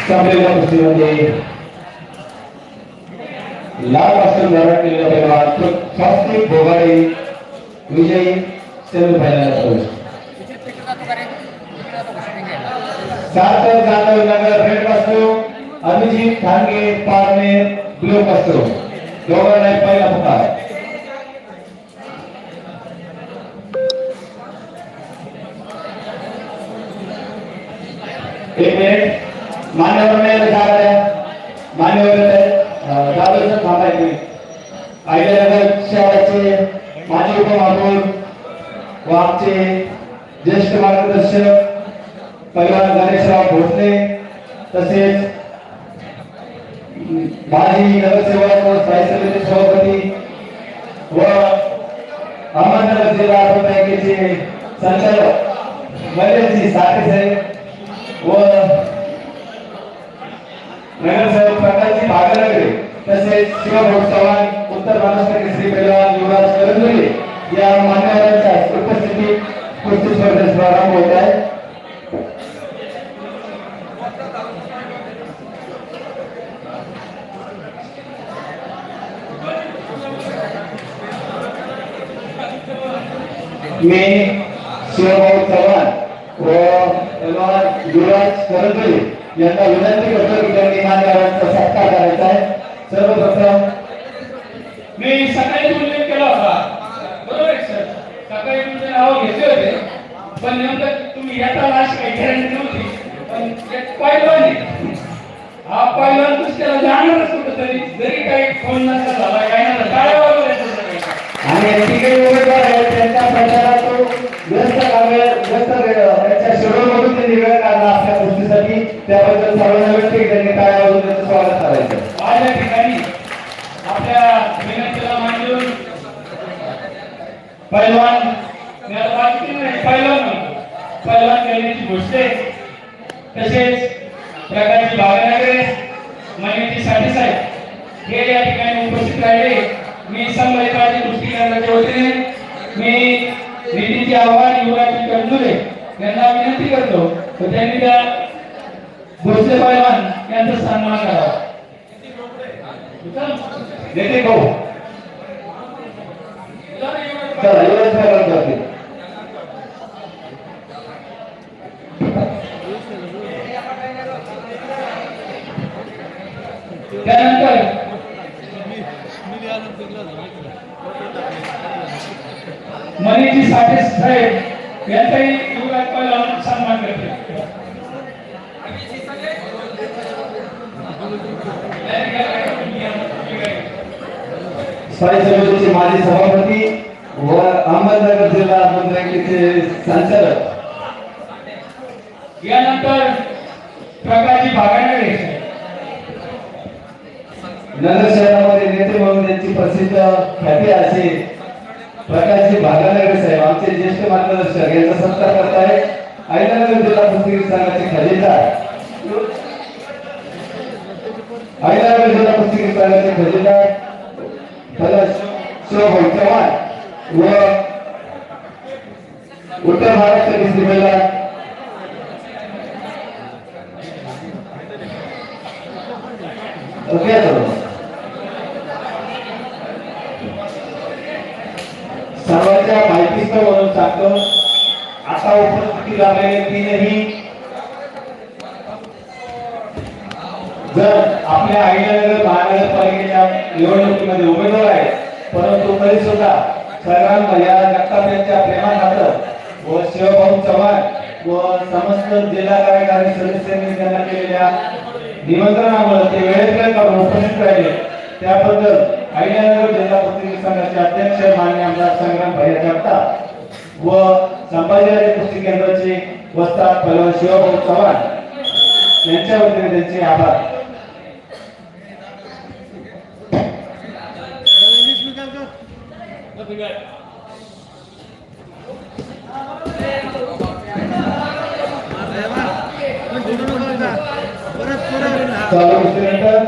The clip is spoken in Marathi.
संपलेल्या कुस्तीमध्ये लाल पासून धारण केलेला पैलवान स्वस्तिक भोगाडे विजयी सेमीफायनलला प्रवेश. सात जाधव नगर रेड पासून अभिजित खानगे पारनेर ब्लू पासून दोघांना पहिला पुकार. एक मिनिट मान्यवर जाधव थांबायचे. अहिल्यानगर शहराचे माजी उपमहापौर व आमचे ज्येष्ठ मार्गदर्शक पैलवान गणेशराव भोसले तसेच माजी नगरसेवक व स्थायी समिती सभापती व अहमदनगर जिल्हा बँकेचे संचालक महेशजी साठे साहेब व नगरसेवक प्रकाशजी भागरगरे तसेच शिवभाऊ चव्हाण उत्तर महाराष्ट्र केसरी पैलवान युवराज करंजुले या मान्यवरांच्या उपस्थितीत कुस्ती स्पर्धेस प्रारंभ होत आहे. मी शिवभाऊ चव्हाण व पैलवान युवराज करंजुले यांना विनंती करतो की त्यांनी मान्यवरांचा सत्कार करायचा आहे. सर्वप्रथम मी सकाळी उल्लेख केला होता, बरोबर आहे सर. सकाळी तुमचे नाव घेतले होते पण नेमकं तुम्ही येता अशी काही गॅरंटी नव्हती. पण एक पैलवान आहे, हा पैलवान कुस्त्याला जाणारच कुठं तरी, जरी काही फोन नसला झाला येणार काय वगैरे आणि तिकडे उमेदवार आहेत त्यांच्या प्रचारात तो व्यस्त त्यांच्या शेड्यूलमधून त्यांनी वेळ काढला आपल्या कुस्तीसाठी. त्याबद्दल सर्वांना व्यक्ती त्यांनी काय वाजून त्याचं स्वागत करायचं. माझ्या ठिकाणी आपल्या विनंतीला मांडून पैलवान पैलवान गणेशजी भोसले तसेच प्रकाशजी भागरगरे महेशजी साठे साहेब हे या ठिकाणी उपस्थित राहिले. मी संघटनाची कुस्ती करण्याच्या वतीने मी नितीनजी आव्हाड युवराजजी करंजुले यांना विनंती करतो की त्यांनी त्या भोसले पैलवान यांचा सन्मान करावा. नेते भाऊ चला युवराज पैलवान करतील. त्यानंतर मनीजी साठे साहेब यांचाही युवराज पैलवान सन्मान करते. स्थायी समितीचे माजी सभापती व अहमदनगर जिल्हा बँकेचे संचालक. यानंतर प्रकाशजी भागरगरे नगर शहरामध्ये नेते म्हणून त्यांची प्रसिद्ध ख्याती असे प्रकाशजी भागरगरे साहेब आमचे ज्येष्ठ मार्गदर्शक यांचा सत्कार करत आहे. अहिल्यानगर जिल्हा कुस्ती संघाचे खजिनदार अहिल्यानगर जिल्हा कुस्ती संघाचे खजिनदार शिवभाऊ चव्हाण व उत्तर महाराष्ट्र केसरी पैलवान सर्वांच्या माहितीस्तव म्हणून सांगतो. आता उपस्थिती लाभलेले तीनही जर आपल्या अहिल्यानगर महानगरपालिकेच्या निवडणुकीमध्ये उमेदवार आहेत, परंतु तरी सुद्धा संग्राम या जगताप यांच्या प्रेमाखातर व शिवभाऊ चव्हाण व समस्त जिल्हा कार्यकारी सदस्यांनी त्यांना केलेल्या निमंत्रणामुळे ते वेळेत करून उपस्थित राहिले. त्याबद्दल अहिल्यानगर जिल्हा कुस्ती संघाचे अध्यक्ष माननीय आमदार संग्राम भैया जगताप व संभाजीराजे कुस्ती केंद्राचे वस्ताद पैलवान शिवभाऊ चव्हाण यांच्या वतीने त्यांचे आभार. चालू